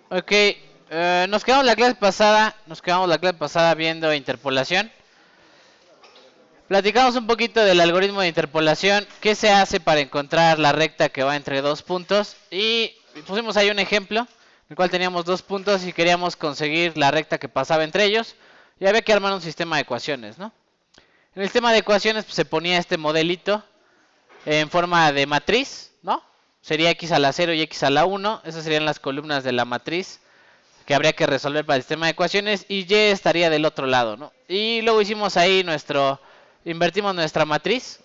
Ok, nos quedamos la clase pasada viendo interpolación. Platicamos un poquito del algoritmo de interpolación, qué se hace para encontrar la recta que va entre dos puntos y pusimos ahí un ejemplo en el cual teníamos dos puntos y queríamos conseguir la recta que pasaba entre ellos y había que armar un sistema de ecuaciones, ¿no? En el sistema de ecuaciones pues, se ponía este modelito en forma de matriz, ¿no? Sería x a la 0 y x a la 1, esas serían las columnas de la matriz que habría que resolver para el sistema de ecuaciones y y estaría del otro lado, ¿no? Y luego hicimos ahí invertimos nuestra matriz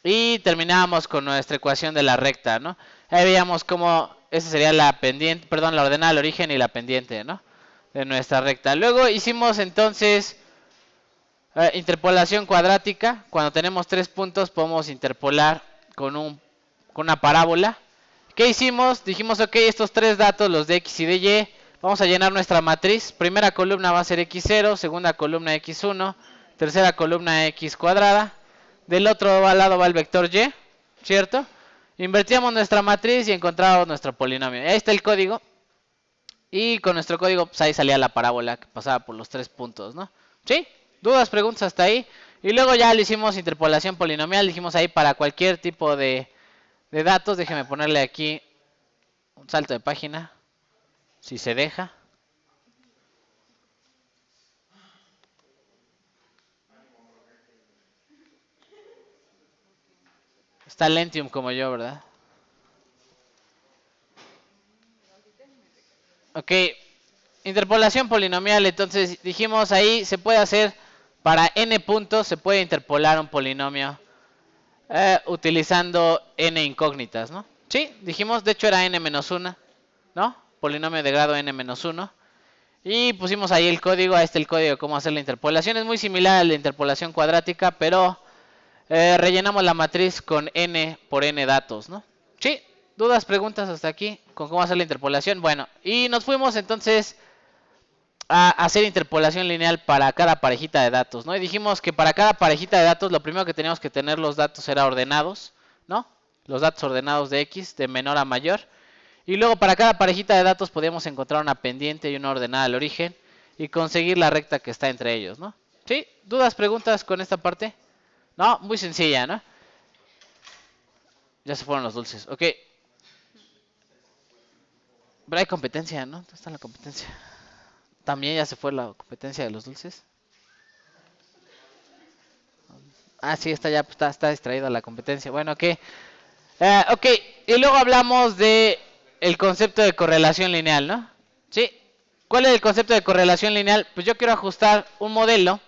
y terminábamos con nuestra ecuación de la recta, ¿no? Ahí veíamos cómo esa sería la pendiente, perdón, la ordenada del origen y la pendiente, ¿no? De nuestra recta. Luego hicimos entonces interpolación cuadrática. Cuando tenemos tres puntos podemos interpolar con una parábola. ¿Qué hicimos? Dijimos, ok, estos tres datos, los de x y de y, vamos a llenar nuestra matriz. Primera columna va a ser x0, segunda columna x1, tercera columna x cuadrada. Del otro lado va el vector y, ¿cierto? Invertíamos nuestra matriz y encontrábamos nuestro polinomio. Ahí está el código. Y con nuestro código, pues ahí salía la parábola que pasaba por los tres puntos, ¿no? ¿Sí? ¿Dudas, preguntas hasta ahí? Y luego ya le hicimos interpolación polinomial. Dijimos ahí para cualquier tipo de datos. Déjeme ponerle aquí un salto de página, si se deja. Está Lentium como yo, ¿verdad? Ok, interpolación polinomial. Entonces dijimos ahí se puede hacer para n puntos, se puede interpolar un polinomio utilizando n incógnitas, ¿no? Sí, dijimos, de hecho era n-1, ¿no? Polinomio de grado n-1. Y pusimos ahí el código, ahí está el código de cómo hacer la interpolación. Es muy similar a la interpolación cuadrática, pero rellenamos la matriz con n por n datos, ¿no? Sí, dudas, preguntas hasta aquí con cómo hacer la interpolación. Bueno, y nos fuimos entonces a hacer interpolación lineal para cada parejita de datos, ¿no? Y dijimos que para cada parejita de datos lo primero que teníamos que tener los datos era ordenados, ¿no? Los datos ordenados de x de menor a mayor. Y luego para cada parejita de datos podíamos encontrar una pendiente y una ordenada al origen y conseguir la recta que está entre ellos, ¿no? ¿Sí? ¿Dudas, preguntas con esta parte? No, muy sencilla, ¿no? Ya se fueron los dulces, ok. Pero hay competencia, ¿no? ¿Dónde está la competencia? También ya se fue la competencia de los dulces. Ah, sí, está ya está distraída la competencia. Bueno, ok. Ok, y luego hablamos de el concepto de correlación lineal, ¿no? Sí. ¿Cuál es el concepto de correlación lineal? Pues yo quiero ajustar un modelo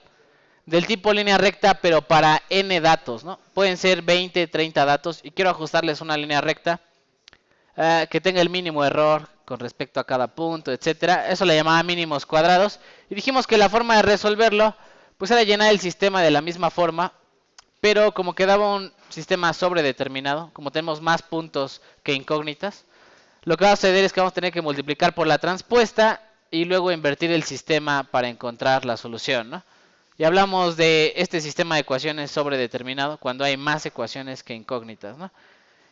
del tipo línea recta, pero para n datos, ¿no? Pueden ser 20, 30 datos y quiero ajustarles una línea recta que tenga el mínimo error con respecto a cada punto, etcétera. Eso le llamaba mínimos cuadrados. Y dijimos que la forma de resolverlo, pues era llenar el sistema de la misma forma, pero como quedaba un sistema sobredeterminado, como tenemos más puntos que incógnitas, lo que va a suceder es que vamos a tener que multiplicar por la transpuesta y luego invertir el sistema para encontrar la solución, ¿no? Y hablamos de este sistema de ecuaciones sobredeterminado cuando hay más ecuaciones que incógnitas, ¿no?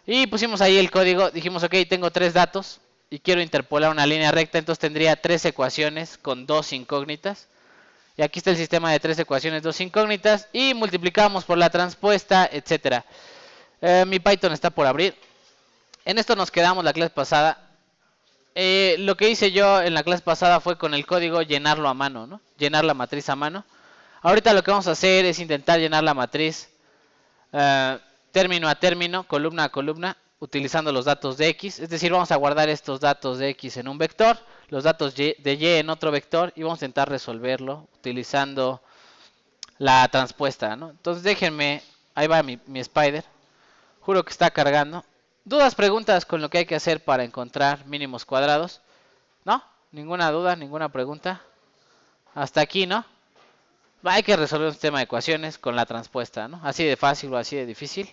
Y pusimos ahí el código, dijimos, ok, tengo tres datos y quiero interpolar una línea recta, entonces tendría tres ecuaciones con dos incógnitas. Y aquí está el sistema de tres ecuaciones, dos incógnitas, y multiplicamos por la transpuesta, etcétera. Mi Python está por abrir. En esto nos quedamos la clase pasada. Lo que hice yo en la clase pasada fue con el código llenarlo a mano, ¿no? Llenar la matriz a mano. Ahorita lo que vamos a hacer es intentar llenar la matriz término a término, columna a columna, utilizando los datos de x. Es decir, vamos a guardar estos datos de x en un vector, los datos de y en otro vector y vamos a intentar resolverlo utilizando la transpuesta, ¿no? Entonces déjenme, ahí va mi spider. Juro que está cargando. ¿Dudas, preguntas con lo que hay que hacer para encontrar mínimos cuadrados? ¿No? ¿Ninguna duda, ninguna pregunta? Hasta aquí, ¿no? Hay que resolver un sistema de ecuaciones con la transpuesta, ¿no? Así de fácil o así de difícil.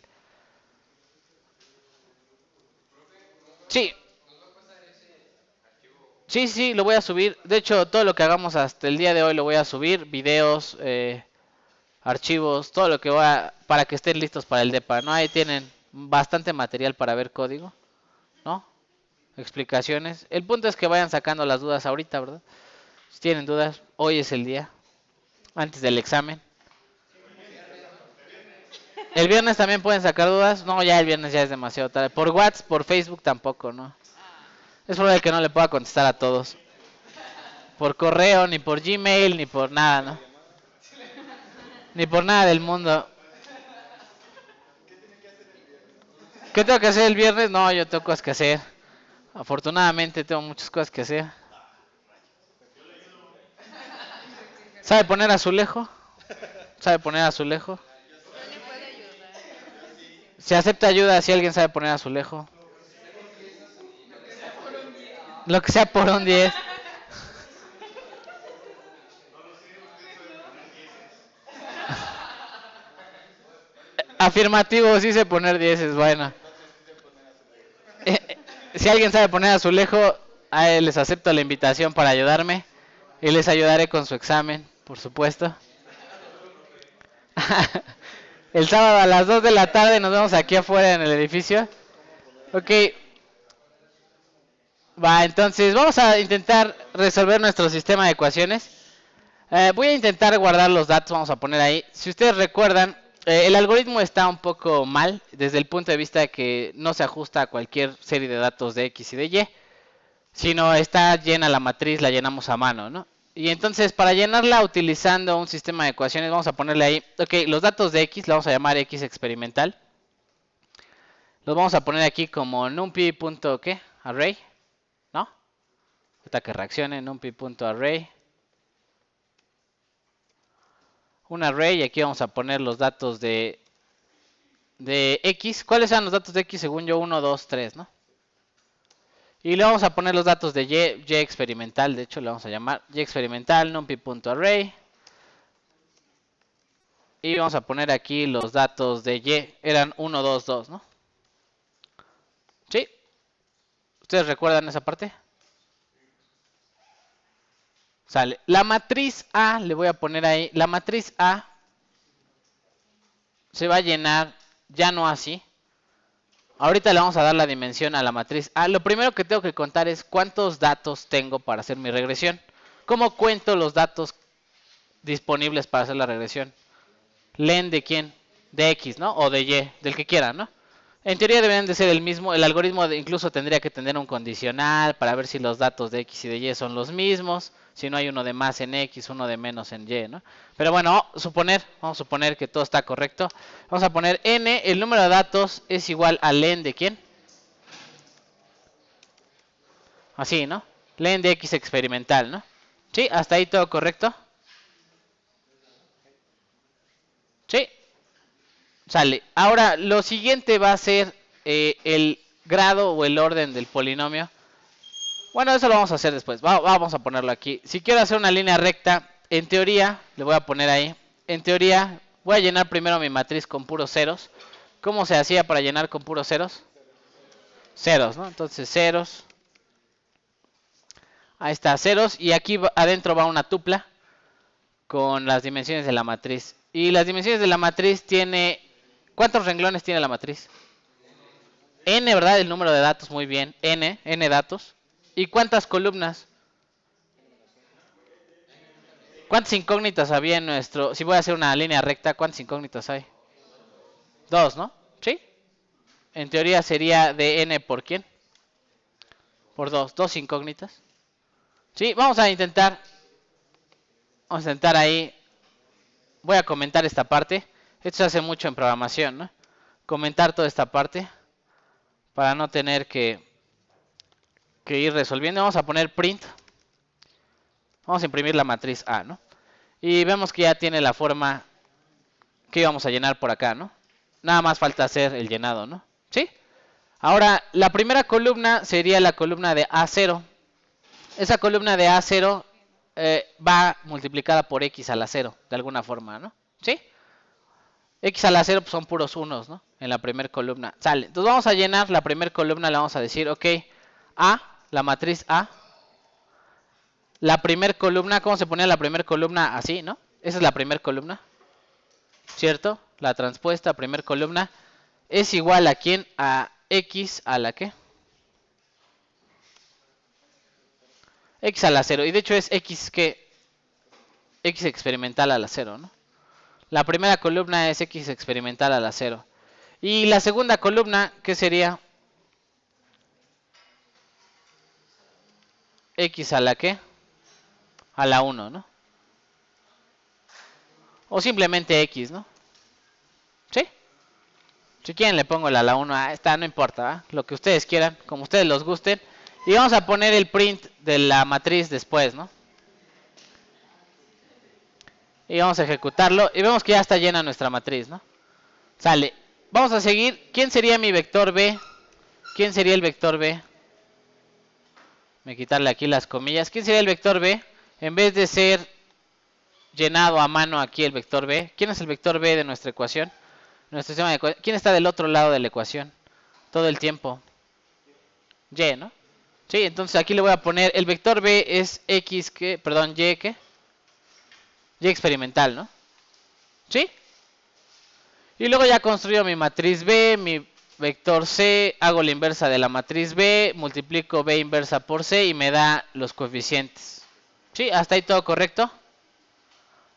Sí, sí, lo voy a subir. De hecho, todo lo que hagamos hasta el día de hoy lo voy a subir. Videos, archivos, todo lo que voy a... para que estén listos para el DEPA, ¿no? Ahí tienen bastante material para ver código, ¿no? explicaciones. El punto es que vayan sacando las dudas ahorita, ¿verdad? Si tienen dudas, hoy es el día, antes del examen. ¿El viernes también pueden sacar dudas? No, ya el viernes ya es demasiado tarde. Por WhatsApp, por Facebook tampoco, ¿no? Es probable que no le pueda contestar a todos. Por correo, ni por Gmail, ni por nada, ¿no? Ni por nada del mundo. ¿Qué tengo que hacer el viernes? No, yo tengo cosas que hacer. Afortunadamente tengo muchas cosas que hacer. ¿Sabe poner azulejo? ¿Sabe poner azulejo? Se acepta ayuda si alguien sabe poner azulejo. Lo que sea por un 10. Afirmativo, sí sé poner 10, es bueno. Si alguien sabe poner azulejo, a él les acepto la invitación para ayudarme. Y les ayudaré con su examen, por supuesto. El sábado a las 2 de la tarde nos vemos aquí afuera en el edificio. Ok. Va, entonces vamos a intentar resolver nuestro sistema de ecuaciones. Voy a intentar guardar los datos, vamos a poner ahí. Si ustedes recuerdan, el algoritmo está un poco mal desde el punto de vista de que no se ajusta a cualquier serie de datos de X y de Y, sino está llena la matriz, la llenamos a mano, ¿no? Y entonces para llenarla utilizando un sistema de ecuaciones vamos a ponerle ahí, ok, los datos de X, le vamos a llamar X experimental. Los vamos a poner aquí como numpy.array, ¿no? Ahorita que reaccione, numpy.array. Un array y aquí vamos a poner los datos de X. ¿Cuáles eran los datos de X? Según yo, 1, 2, 3, ¿no? Y le vamos a poner los datos de Y experimental, de hecho le vamos a llamar Y experimental, numpy.array. Y vamos a poner aquí los datos de Y, eran 1, 2, 2, ¿no? ¿Sí? ¿Ustedes recuerdan esa parte? Sale. La matriz A, le voy a poner ahí, la matriz A se va a llenar ya no así. Ahorita le vamos a dar la dimensión a la matriz A. Lo primero que tengo que contar es cuántos datos tengo para hacer mi regresión. ¿Cómo cuento los datos disponibles para hacer la regresión? Len de quién? De X, ¿no? O de Y, del que quiera, ¿no? En teoría deberían de ser el mismo. El algoritmo incluso tendría que tener un condicional para ver si los datos de X y de Y son los mismos. Si no hay uno de más en X, uno de menos en Y, ¿no? Pero bueno, vamos a suponer que todo está correcto. Vamos a poner N, el número de datos es igual a len de quién. Así, ¿no? Len de X experimental, ¿no? ¿Sí? ¿Hasta ahí todo correcto? ¿Sí? Sale. Ahora, lo siguiente va a ser el grado o el orden del polinomio. Bueno, eso lo vamos a hacer después. Vamos a ponerlo aquí. Si quiero hacer una línea recta, en teoría, le voy a poner ahí. En teoría, voy a llenar primero mi matriz con puros ceros. ¿Cómo se hacía para llenar con puros ceros? Ceros, ¿no? Entonces, ceros. Ahí está, ceros. Y aquí adentro va una tupla con las dimensiones de la matriz. Y las dimensiones de la matriz tiene... ¿Cuántos renglones tiene la matriz? N, ¿verdad? El número de datos, muy bien. N datos. ¿Y cuántas columnas? ¿Cuántas incógnitas había en nuestro... Si voy a hacer una línea recta, ¿cuántas incógnitas hay? 2, ¿no? ¿Sí? En teoría sería de N por ¿quién? Por 2. 2 incógnitas. Sí, vamos a intentar ahí. Voy a comentar esta parte. Esto se hace mucho en programación, ¿no? Comentar toda esta parte para no tener que ir resolviendo. Vamos a poner print. Vamos a imprimir la matriz A, ¿no? Y vemos que ya tiene la forma que íbamos a llenar por acá, ¿no? Nada más falta hacer el llenado, ¿no? ¿Sí? Ahora, la primera columna sería la columna de A0. Esa columna de A0 va multiplicada por X a la 0, de alguna forma, ¿no? ¿Sí? X a la 0 pues son puros unos, ¿no? En la primera columna. Sale. Entonces vamos a llenar la primera columna, le vamos a decir, ok, A, la matriz A. La primera columna, ¿cómo se ponía la primera columna? Así, ¿no? Esa es la primera columna. ¿Cierto? La transpuesta, primera columna, es igual a ¿quién? A X a la ¿qué? X a la 0. Y de hecho es X que X experimental a la 0, ¿no? La primera columna es X experimental a la 0. Y la segunda columna, ¿qué sería? X a la ¿qué? A la 1, ¿no? O simplemente X, ¿no? ¿Sí? Si quieren le pongo la a la 1, esta no importa, ¿eh? Lo que ustedes quieran, como ustedes los gusten. Y vamos a poner el print de la matriz después, ¿no? Y vamos a ejecutarlo y vemos que ya está llena nuestra matriz, ¿no? Sale. Vamos a seguir. ¿Quién sería mi vector B? ¿Quién sería el vector B? Voy a quitarle aquí las comillas. ¿Quién sería el vector B? En vez de ser llenado a mano aquí el vector B. ¿Quién es el vector B de nuestra ecuación? Nuestro sistema de ecuación. ¿Quién está del otro lado de la ecuación? Todo el tiempo. Y, ¿no? Sí, entonces aquí le voy a poner el vector B es X que, perdón, Y que, Y experimental, ¿no? ¿Sí? Y luego ya construyo mi matriz B, mi vector C, hago la inversa de la matriz B, multiplico B inversa por C y me da los coeficientes. ¿Sí? ¿Hasta ahí todo correcto?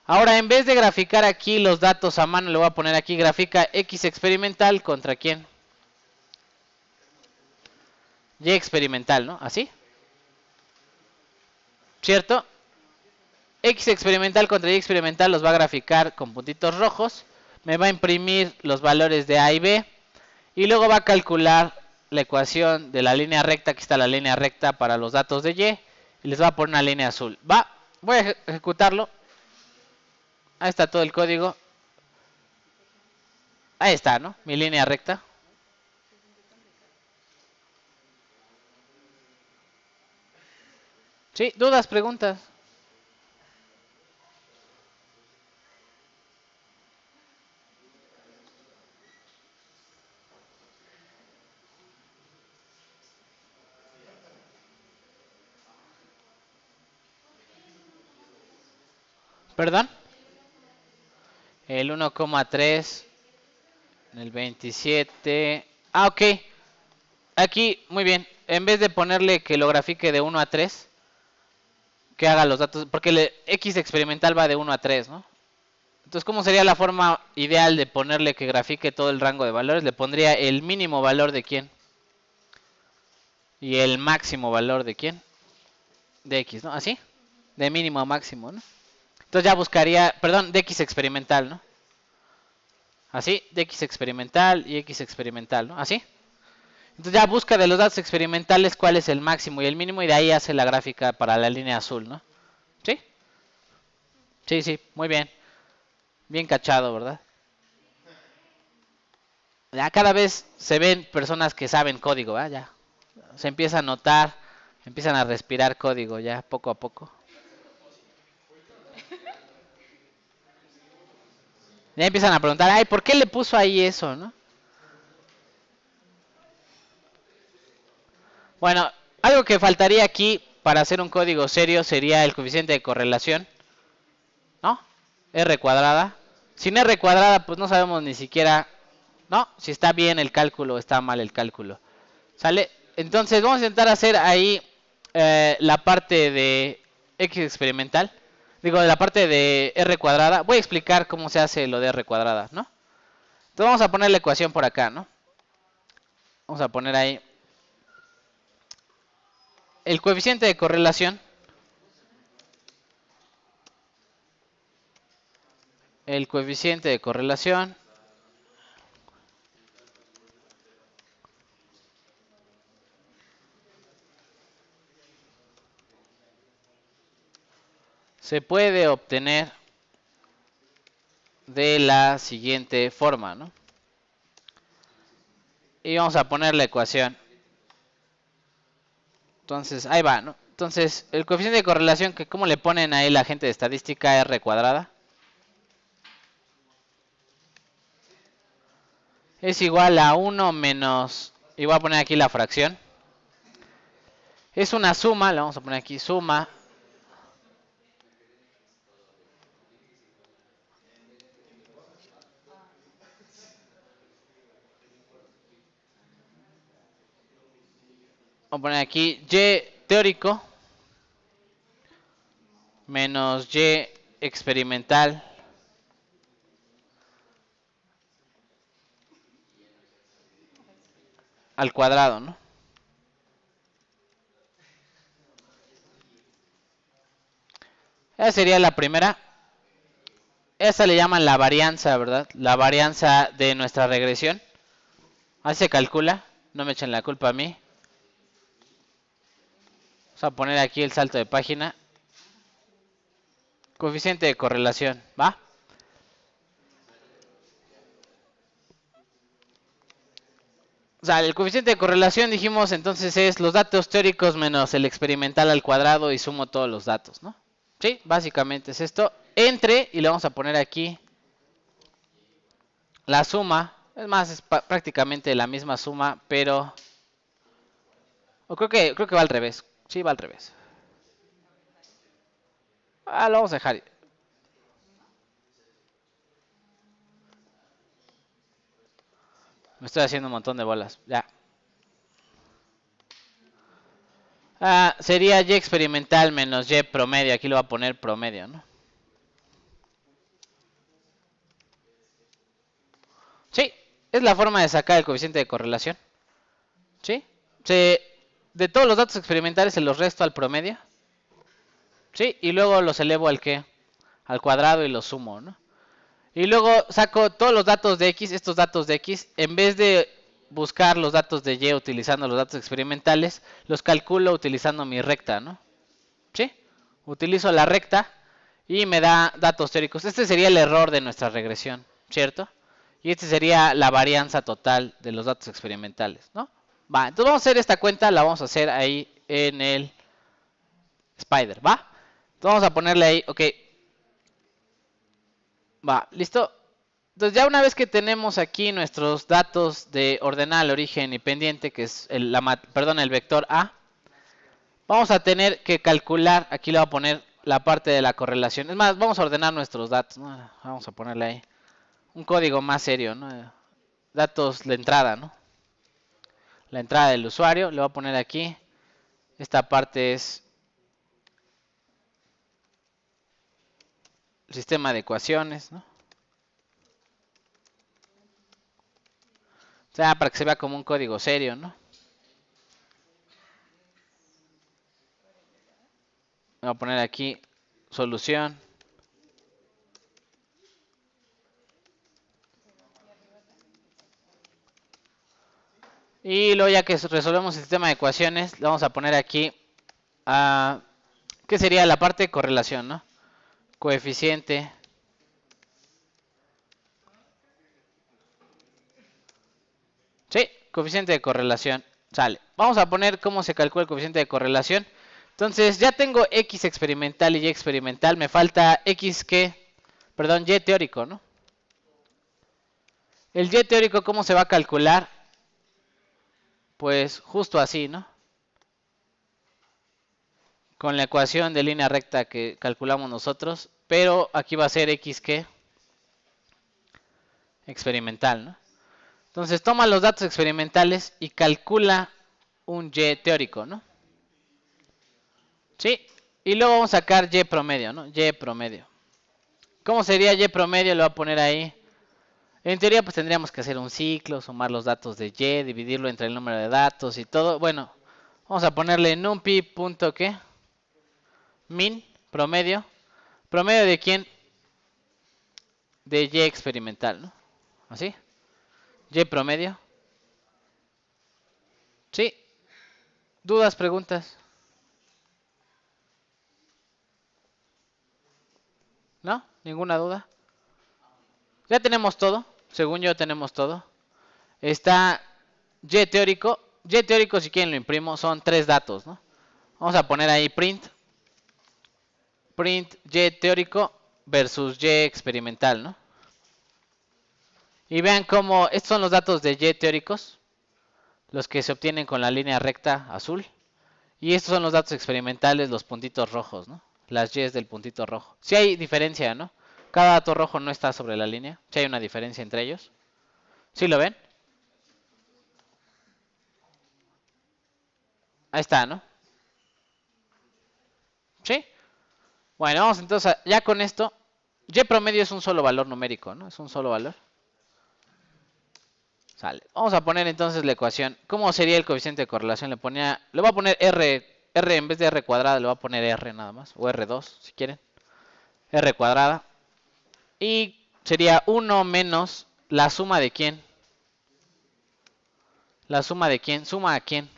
Ahora, en vez de graficar aquí los datos a mano, le voy a poner aquí grafica X experimental contra quién. Y experimental, ¿no? ¿Así? ¿Cierto? X experimental contra Y experimental los va a graficar con puntitos rojos. Me va a imprimir los valores de A y B. Y luego va a calcular la ecuación de la línea recta. Aquí está la línea recta para los datos de Y. Y les va a poner una línea azul. Va, voy a ejecutarlo. Ahí está todo el código. Ahí está, ¿no? Mi línea recta. ¿Sí? ¿Dudas, preguntas? ¿Perdón? El 1,3. El 27. Ah, ok. Aquí, muy bien. En vez de ponerle que lo grafique de 1 a 3, que haga los datos. Porque el X experimental va de 1 a 3, ¿no? Entonces, ¿cómo sería la forma ideal de ponerle que grafique todo el rango de valores? Le pondría el mínimo valor de quién. Y el máximo valor de quién. De X, ¿no? ¿Así? De mínimo a máximo, ¿no? Entonces ya buscaría, perdón, de X experimental, ¿no? Así, de X experimental y X experimental, ¿no? Así. Entonces ya busca de los datos experimentales cuál es el máximo y el mínimo y de ahí hace la gráfica para la línea azul, ¿no? ¿Sí? Sí, sí, muy bien. Bien cachado, ¿verdad? Ya cada vez se ven personas que saben código, ¿verdad? Ya se empieza a notar, empiezan a respirar código ya poco a poco. Ya empiezan a preguntar, ay, ¿por qué le puso ahí eso, no? Bueno, algo que faltaría aquí para hacer un código serio sería el coeficiente de correlación, ¿no? R cuadrada. Sin R cuadrada, pues no sabemos ni siquiera, ¿no? Si está bien el cálculo o está mal el cálculo. ¿Sale? Entonces vamos a intentar hacer ahí la parte de X experimental. Digo, la parte de R cuadrada. Voy a explicar cómo se hace lo de R cuadrada, ¿no? Entonces vamos a poner la ecuación por acá, ¿no? Vamos a poner ahí el coeficiente de correlación. El coeficiente de correlación se puede obtener de la siguiente forma, ¿no? Y vamos a poner la ecuación. Entonces, ahí va, ¿no? Entonces, el coeficiente de correlación, que ¿cómo le ponen ahí la gente de estadística? R cuadrada. Es igual a 1 menos, y voy a poner aquí la fracción. Es una suma, le vamos a poner aquí suma. Vamos a poner aquí Y teórico menos Y experimental al cuadrado, ¿no? Esa sería la primera. Esa le llaman la varianza, ¿verdad? La varianza de nuestra regresión. Así se calcula. No me echen la culpa a mí. Vamos a poner aquí el salto de página. Coeficiente de correlación, ¿va? O sea, el coeficiente de correlación dijimos entonces es los datos teóricos menos el experimental al cuadrado y sumo todos los datos, ¿no? Sí, básicamente es esto. Entre, y le vamos a poner aquí la suma. Es más, es prácticamente la misma suma, pero... O creo que va al revés. Sí, va al revés. Ah, lo vamos a dejar. Me estoy haciendo un montón de bolas. Ya. Sería Y experimental menos Y promedio. Aquí lo voy a poner promedio, ¿no? Sí, es la forma de sacar el coeficiente de correlación. ¿Sí? De todos los datos experimentales se los resto al promedio. ¿Sí? Y luego los elevo al ¿qué? Al cuadrado y los sumo, ¿no? Y luego saco todos los datos de X, estos datos de X, en vez de buscar los datos de Y utilizando los datos experimentales, los calculo utilizando mi recta, ¿no? ¿Sí? Utilizo la recta y me da datos teóricos. Este sería el error de nuestra regresión, ¿cierto? Y este sería la varianza total de los datos experimentales, ¿no? Va, entonces vamos a hacer esta cuenta, la vamos a hacer ahí en el Spider, ¿va? Entonces vamos a ponerle ahí, ok. Va, listo. Entonces ya una vez que tenemos aquí nuestros datos de ordenal, origen y pendiente, que es el vector A, vamos a tener que calcular, aquí le voy a poner la parte de la correlación. Es más, vamos a ordenar nuestros datos, ¿no? Vamos a ponerle ahí un código más serio, ¿no? Datos de entrada, ¿no? La entrada del usuario, le voy a poner aquí. Esta parte es el sistema de ecuaciones, ¿no? O sea, para que se vea como un código serio, ¿no? Voy a poner aquí solución. Y luego ya que resolvemos el sistema de ecuaciones, le vamos a poner aquí, ¿qué sería la parte de correlación, no? Coeficiente. Sí, coeficiente de correlación. Sale. Vamos a poner cómo se calcula el coeficiente de correlación. Entonces ya tengo X experimental y Y experimental. Me falta X que, perdón, Y teórico, ¿no? El Y teórico, ¿cómo se va a calcular? Pues justo así, ¿no? Con la ecuación de línea recta que calculamos nosotros. Pero aquí va a ser X que experimental, ¿no? Entonces toma los datos experimentales y calcula un Y teórico, ¿no? Sí. Y luego vamos a sacar Y promedio, ¿no? Y promedio. ¿Cómo sería Y promedio? Lo voy a poner ahí. En teoría pues tendríamos que hacer un ciclo, sumar los datos de Y, dividirlo entre el número de datos y todo. Bueno, vamos a ponerle numpy. ¿Qué? Min, promedio. ¿Promedio de quién? De Y experimental, ¿no? ¿Así? Y promedio. Sí. ¿Dudas, preguntas? ¿No? ¿Ninguna duda? Ya tenemos todo. Según yo tenemos todo. Está Y teórico. Y teórico, si quieren lo imprimo, son 3 datos, ¿no? Vamos a poner ahí print Y teórico versus Y experimental, ¿no? Y vean cómo estos son los datos de Y teóricos, los que se obtienen con la línea recta azul. Y estos son los datos experimentales, los puntitos rojos, ¿no? Las Y's del puntito rojo. Sí hay diferencia, ¿no? Cada dato rojo no está sobre la línea. Sí hay una diferencia entre ellos. ¿Sí lo ven? Ahí está, ¿no? ¿Sí? Bueno, vamos entonces, ya con esto, y promedio es un solo valor numérico, ¿no? Es un solo valor. Sale. Vamos a poner entonces la ecuación. ¿Cómo sería el coeficiente de correlación? Le voy a poner R en vez de R cuadrada, le voy a poner R nada más, o R2 si quieren. R cuadrada. Y sería 1 menos la suma de quién. ¿La suma de quién? ¿Suma a quién?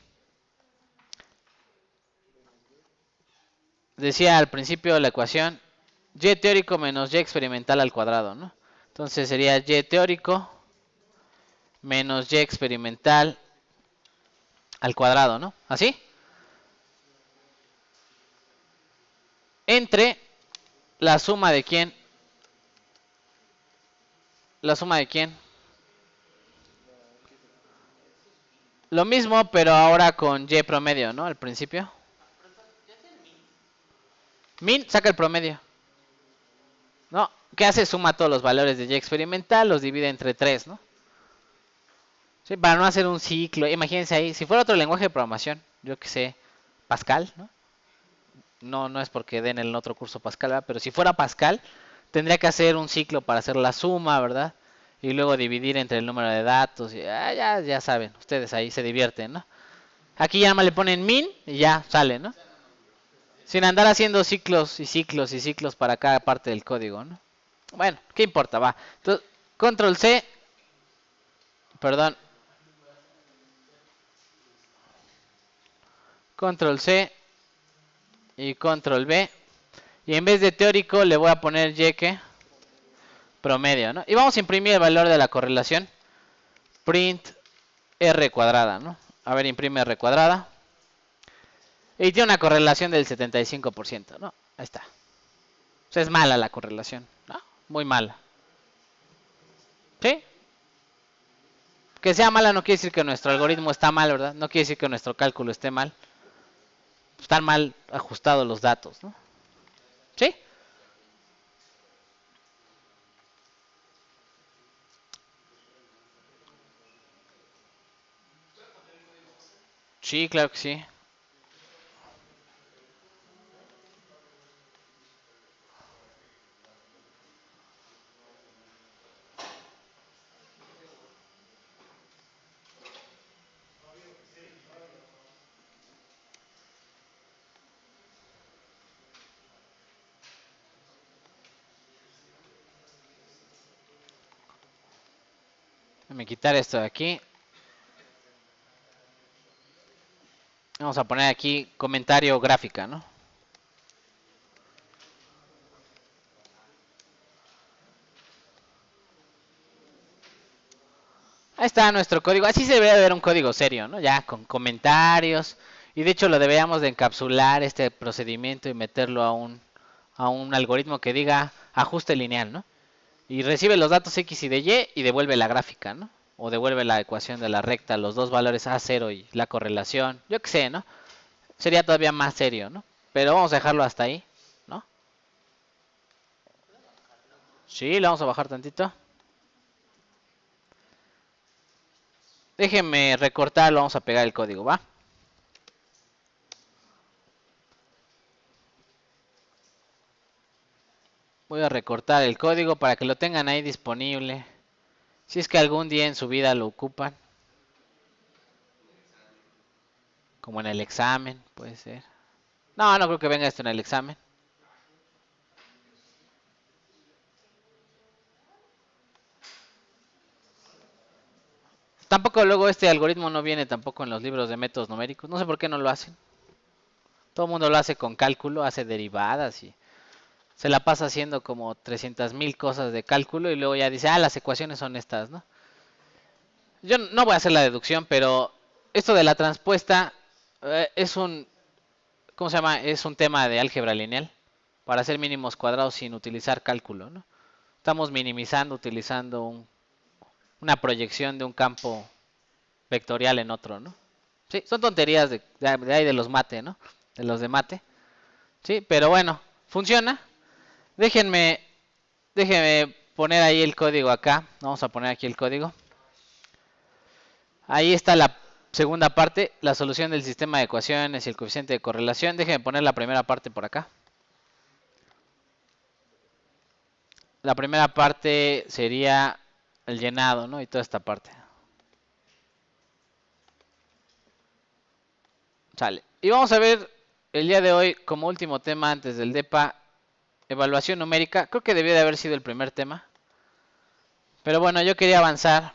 Decía al principio de la ecuación, y teórico menos y experimental al cuadrado, ¿no? Entonces sería y teórico menos y experimental al cuadrado, ¿no? ¿Así? Entre la suma de quién. ¿La suma de quién? Lo mismo, pero ahora con y promedio, ¿no? Al principio. Min saca el promedio. ¿No? ¿Qué hace? Suma todos los valores de y experimental, los divide entre 3, ¿no? Sí, para no hacer un ciclo. Imagínense ahí, si fuera otro lenguaje de programación, yo que sé, Pascal, ¿no? No es porque den el otro curso Pascal, ¿verdad? Pero si fuera Pascal, tendría que hacer un ciclo para hacer la suma, ¿verdad? Y luego dividir entre el número de datos. Y, ya saben, ustedes ahí se divierten, ¿no? Aquí ya más le ponen min y ya sale, ¿no? Sin andar haciendo ciclos y ciclos y ciclos para cada parte del código, ¿no? Bueno, ¿qué importa? Va. Entonces, control C, perdón, control C y control V. Y en vez de teórico le voy a poner y que promedio, ¿no? Y vamos a imprimir el valor de la correlación. Print R cuadrada, ¿no? A ver, imprime R cuadrada. Y tiene una correlación del 75%, ¿no? Ahí está. O sea, es mala la correlación, ¿no? Muy mala. ¿Sí? Que sea mala no quiere decir que nuestro algoritmo está mal, ¿verdad? No quiere decir que nuestro cálculo esté mal. Están mal ajustados los datos, ¿no? ¿Sí? Sí, claro que sí. Déjame quitar esto de aquí. Vamos a poner aquí comentario gráfica, ¿no? Ahí está nuestro código. Así se debería ver un código serio, ¿no? Ya con comentarios. Y de hecho lo deberíamos de encapsular este procedimiento y meterlo a un algoritmo que diga ajuste lineal, ¿no? Y recibe los datos X y de Y devuelve la gráfica, ¿no? O devuelve la ecuación de la recta, los dos valores A0 y la correlación. Yo qué sé, ¿no? Sería todavía más serio, ¿no? Pero vamos a dejarlo hasta ahí, ¿no? Sí, le vamos a bajar tantito. Déjenme recortarlo, vamos a pegar el código, ¿va? Voy a recortar el código para que lo tengan ahí disponible. Si es que algún día en su vida lo ocupan. Como en el examen, puede ser. No creo que venga esto en el examen. Tampoco luego este algoritmo no viene tampoco en los libros de métodos numéricos. No sé por qué no lo hacen. Todo el mundo lo hace con cálculo, hace derivadas y se la pasa haciendo como 300,000 cosas de cálculo y luego ya dice, las ecuaciones son estas, ¿no? Yo no voy a hacer la deducción, pero esto de la transpuesta es un, ¿cómo se llama? Es un tema de álgebra lineal para hacer mínimos cuadrados sin utilizar cálculo, ¿no? Estamos minimizando utilizando una proyección de un campo vectorial en otro, ¿no? Sí, son tonterías de ahí de los mate, ¿no? De los de mate. Sí, pero bueno, funciona. Déjenme poner ahí el código acá. Vamos a poner aquí el código. Ahí está la segunda parte, la solución del sistema de ecuaciones y el coeficiente de correlación. Déjenme poner la primera parte por acá. la primera parte sería el llenado, ¿no? Y toda esta parte. Sale. Y vamos a ver el día de hoy como último tema antes del DEPA, evaluación numérica. Creo que debió de haber sido el primer tema. Pero bueno, yo quería avanzar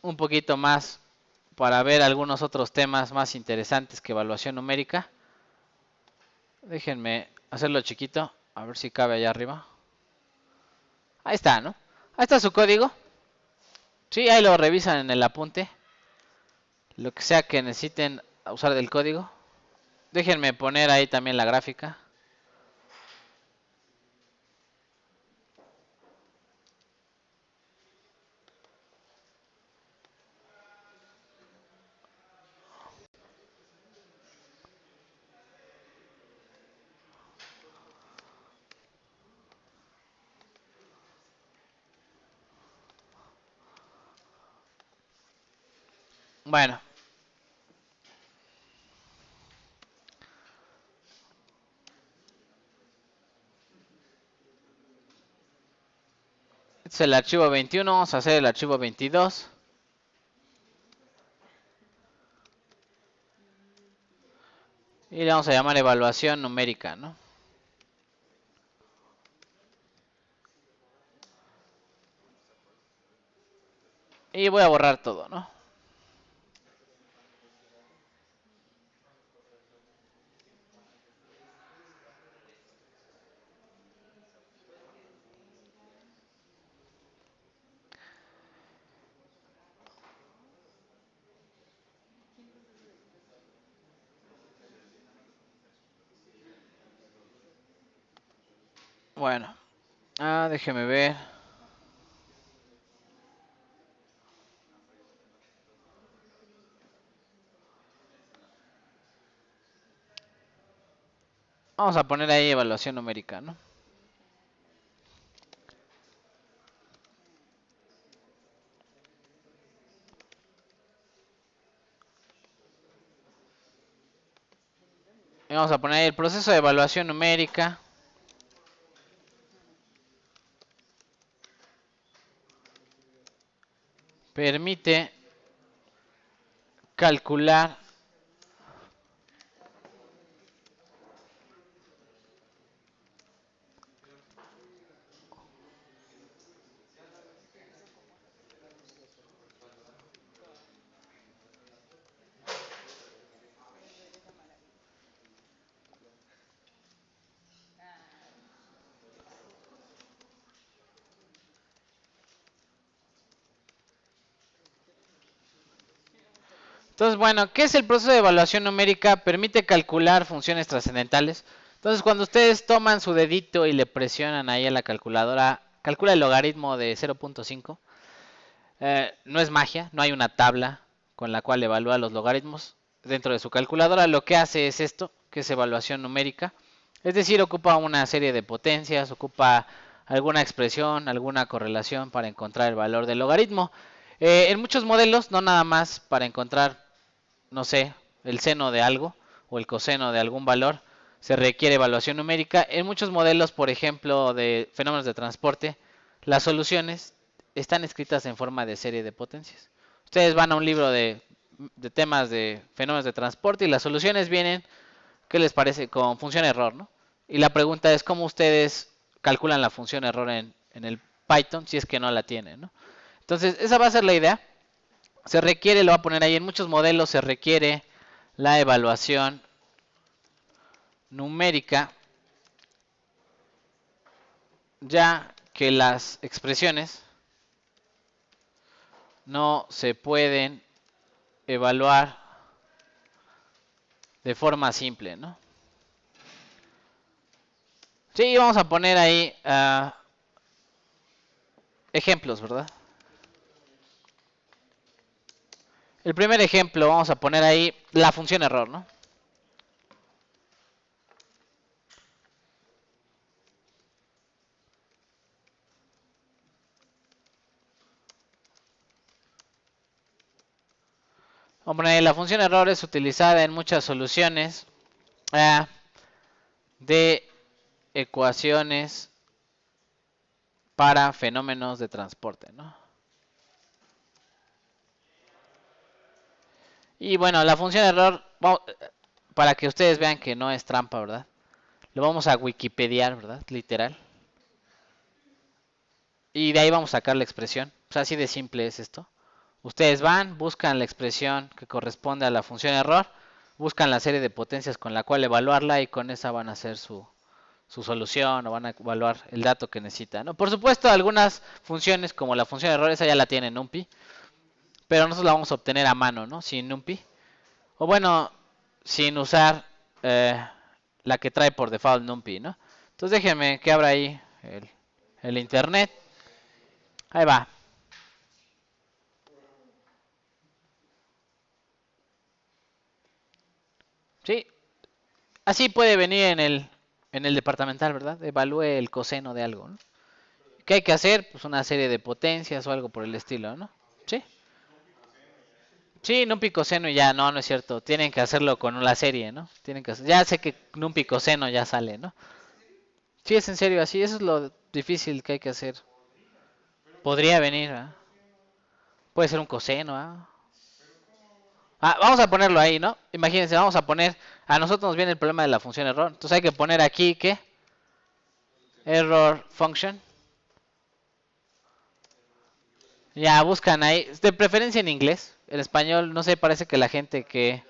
un poquito más para ver algunos otros temas más interesantes que evaluación numérica. Déjenme hacerlo chiquito, a ver si cabe allá arriba. Ahí está, ¿no? Ahí está su código. Sí, ahí lo revisan en el apunte. Lo que sea que necesiten usar del código. Déjenme poner ahí también la gráfica. Bueno. Este es el archivo 21, vamos a hacer el archivo 22. Y le vamos a llamar evaluación numérica, ¿no? Y voy a borrar todo, ¿no? Bueno, déjeme ver. Vamos a poner ahí evaluación numérica, ¿no? Y vamos a poner ahí el proceso de evaluación numérica. Permite calcular Entonces, bueno, ¿qué es el proceso de evaluación numérica? Permite calcular funciones trascendentales. Entonces, cuando ustedes toman su dedito y le presionan ahí a la calculadora, calcula el logaritmo de 0.5. No es magia, no hay una tabla con la cual evalúa los logaritmos dentro de su calculadora. Lo que hace es esto, que es evaluación numérica. Es decir, ocupa una serie de potencias, ocupa alguna expresión, alguna correlación para encontrar el valor del logaritmo. En muchos modelos, no nada más para encontrar, no sé, el seno de algo o el coseno de algún valor, se requiere evaluación numérica. En muchos modelos, por ejemplo, de fenómenos de transporte, las soluciones están escritas en forma de serie de potencias. Ustedes van a un libro de temas de fenómenos de transporte y las soluciones vienen, ¿qué les parece? Con función error, ¿no? Y la pregunta es cómo ustedes calculan la función error en el Python si es que no la tienen, ¿no? Entonces, esa va a ser la idea. Se requiere, lo voy a poner ahí, en muchos modelos se requiere la evaluación numérica, ya que las expresiones no se pueden evaluar de forma simple, ¿no? Sí, vamos a poner ahí ejemplos, ¿verdad? El primer ejemplo, vamos a poner ahí la función error, ¿no? Vamos a poner ahí, la función error es utilizada en muchas soluciones de ecuaciones para fenómenos de transporte, ¿no? Y bueno, la función error, para que ustedes vean que no es trampa, ¿verdad? Lo vamos a wikipediar, ¿verdad? Literal. Y de ahí vamos a sacar la expresión. Pues así de simple es esto. Ustedes van, buscan la expresión que corresponde a la función error, buscan la serie de potencias con la cual evaluarla y con esa van a hacer su solución o van a evaluar el dato que necesitan, ¿no? Por supuesto, algunas funciones como la función error, esa ya la tiene NumPy, pero nosotros la vamos a obtener a mano, ¿no? Sin NumPy. O bueno, sin usar la que trae por default NumPy, ¿no? Entonces déjenme que abra ahí el internet. Ahí va. Sí, así puede venir en el departamental, ¿verdad? Evalúe el coseno de algo, ¿no? ¿Qué hay que hacer? Pues una serie de potencias o algo por el estilo, ¿no? Sí. Sí, NumPy coseno y ya, no, no es cierto. Tienen que hacerlo con la serie, ¿no? Tienen que ya sé que NumPy coseno ya sale, ¿no? Sí, es en serio así, eso es lo difícil que hay que hacer. Podría venir, ¿verdad? Puede ser un coseno, ¿ah? Vamos a ponerlo ahí, ¿no? Imagínense, vamos a poner, a nosotros nos viene el problema de la función error. Entonces hay que poner aquí, ¿qué? Error function. Ya buscan ahí, de preferencia en inglés. En español, no sé, parece que la gente que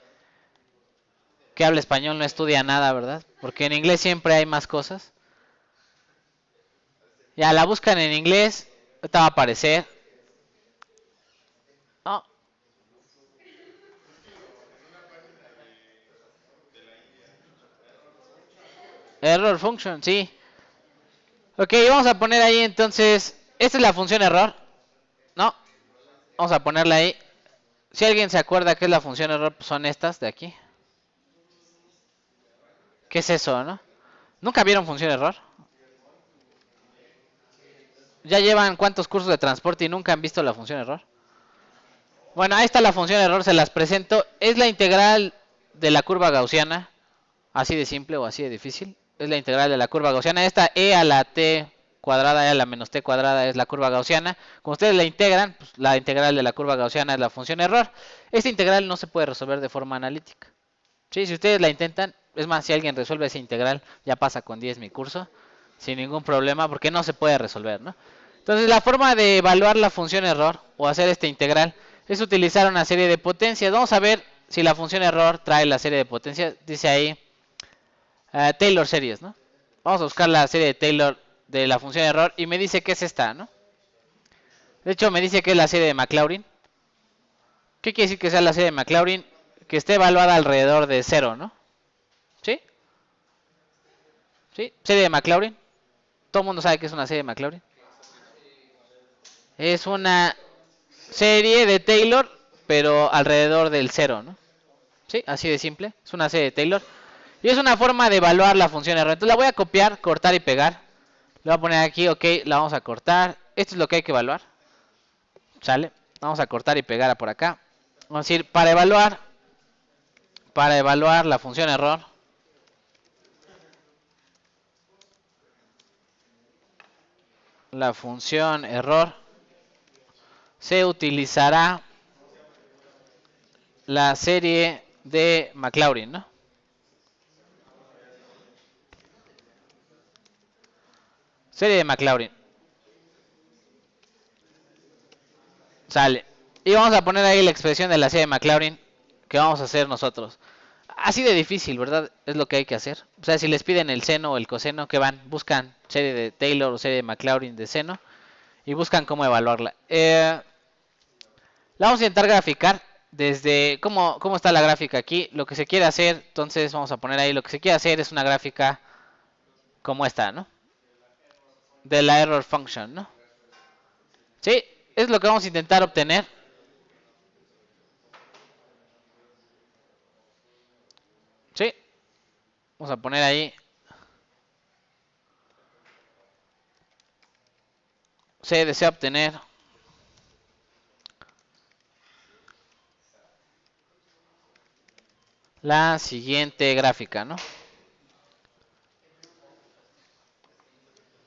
habla español no estudia nada, ¿verdad? Porque en inglés siempre hay más cosas. Ya la buscan en inglés, ahorita va a aparecer. Oh, error function, sí. Ok, vamos a poner ahí entonces, esta es la función error, ¿no? Vamos a ponerla ahí. Si alguien se acuerda qué es la función error, pues son estas de aquí. ¿Qué es eso, no? ¿Nunca vieron función error? ¿Ya llevan cuántos cursos de transporte y nunca han visto la función error? Bueno, ahí está la función error, se las presento. Es la integral de la curva gaussiana, así de simple o así de difícil. Es la integral de la curva gaussiana. Esta e a la t cuadrada, e a la menos t cuadrada es la curva gaussiana. Como ustedes la integran, pues la integral de la curva gaussiana es la función error. Esta integral no se puede resolver de forma analítica. Sí, si ustedes la intentan, es más, si alguien resuelve esa integral, ya pasa con 10 mi curso, sin ningún problema, porque no se puede resolver, ¿no? Entonces, la forma de evaluar la función error o hacer esta integral es utilizar una serie de potencias. Vamos a ver si la función error trae la serie de potencias. Dice ahí Taylor series, ¿no? Vamos a buscar la serie de Taylor de la función error y me dice que es esta, ¿no? De hecho, me dice que es la serie de Maclaurin. ¿Qué quiere decir que sea la serie de Maclaurin? Que esté evaluada alrededor de 0, ¿no? ¿Sí? ¿Sí? Serie de Maclaurin. Todo el mundo sabe que es una serie de Maclaurin. Es una serie de Taylor, pero alrededor del 0, ¿no? Sí, así de simple. Es una serie de Taylor. Y es una forma de evaluar la función error. Entonces la voy a copiar, cortar y pegar. Le voy a poner aquí, ok, la vamos a cortar. Esto es lo que hay que evaluar. ¿Sale? Vamos a cortar y pegar por acá. Vamos a decir, para evaluar la función error, la función error se utilizará la serie de Maclaurin, ¿no? Serie de Maclaurin. Sale. Y vamos a poner ahí la expresión de la serie de Maclaurin que vamos a hacer nosotros. Así de difícil, ¿verdad? Es lo que hay que hacer. O sea, si les piden el seno o el coseno, ¿qué van? Buscan serie de Taylor o serie de Maclaurin de seno y buscan cómo evaluarla. La vamos a intentar graficar desde cómo está la gráfica aquí. Lo que se quiere hacer, entonces vamos a poner ahí, lo que se quiere hacer es una gráfica como esta, ¿no? De la error function, ¿no? Sí, es lo que vamos a intentar obtener. Sí, vamos a poner ahí. Se desea obtener la siguiente gráfica, ¿no?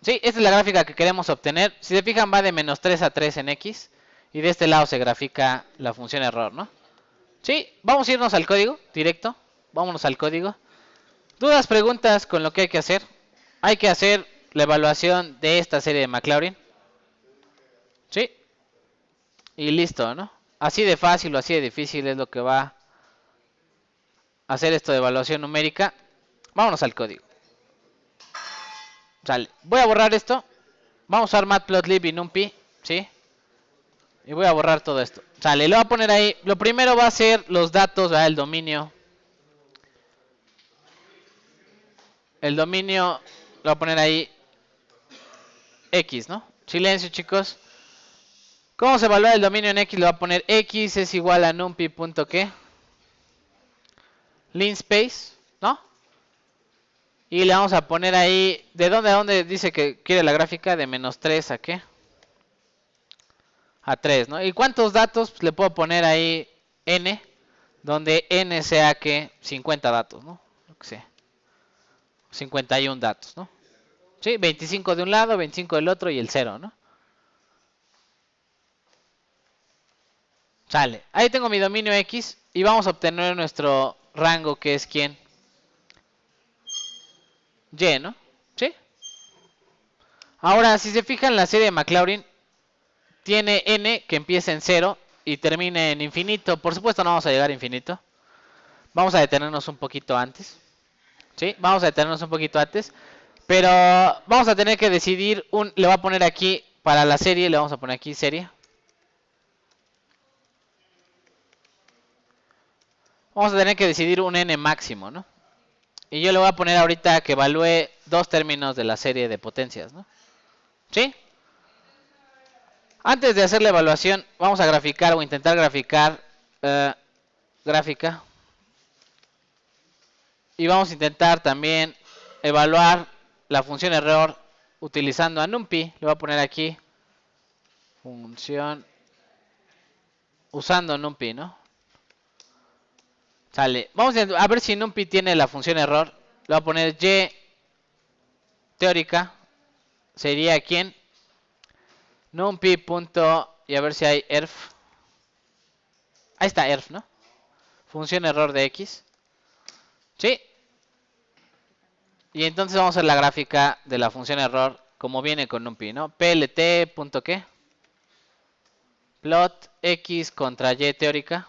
Sí, esta es la gráfica que queremos obtener. Si se fijan, va de menos 3 a 3 en X. Y de este lado se grafica la función error, ¿no? Sí, vamos a irnos al código, directo. Vámonos al código. ¿Dudas, preguntas con lo que hay que hacer? Hay que hacer la evaluación de esta serie de Maclaurin. Sí. Y listo, ¿no? Así de fácil o así de difícil es lo que va a hacer esto de evaluación numérica. Vámonos al código. Sale. Voy a borrar esto. Vamos a usar Matplotlib y NumPy, ¿sí? Y voy a borrar todo esto. Sale, lo voy a poner ahí. Lo primero va a ser los datos, ¿verdad? El dominio. El dominio lo voy a poner ahí X, ¿no? Silencio, chicos. ¿Cómo se evalúa el dominio en X? Le voy a poner X es igual a numpy.qué. Linspace, ¿no? Y le vamos a poner ahí, ¿de dónde a dónde dice que quiere la gráfica? De menos 3 a qué? A 3, ¿no? ¿Y cuántos datos? Pues le puedo poner ahí n, donde n sea que 50 datos, ¿no? Lo que sea. 51 datos, ¿no? Sí, 25 de un lado, 25 del otro y el 0, ¿no? Sale. Ahí tengo mi dominio X y vamos a obtener nuestro rango que es ¿quién? Y, ¿no? ¿Sí? Ahora, si se fijan, la serie de Maclaurin tiene n que empieza en 0 y termina en infinito. Por supuesto no vamos a llegar a infinito. Vamos a detenernos un poquito antes. ¿Sí? Vamos a detenernos un poquito antes. Pero vamos a tener que decidir le voy a poner aquí para la serie, le vamos a poner aquí serie. Vamos a tener que decidir un n máximo, ¿no? Y yo le voy a poner ahorita que evalúe dos términos de la serie de potencias, ¿no? ¿Sí? Antes de hacer la evaluación, vamos a graficar o intentar graficar gráfica. Y vamos a intentar también evaluar la función error utilizando a NumPy. Le voy a poner aquí función usando NumPy, ¿no? Sale. Vamos a ver si NumPy tiene la función error. Le voy a poner y teórica. Sería ¿quién? NumPy. Y a ver si hay erf. Ahí está erf, ¿no? Función error de x. ¿Sí? Y entonces vamos a hacer la gráfica de la función error como viene con NumPy, ¿no? plt.qué. Plot x contra y teórica.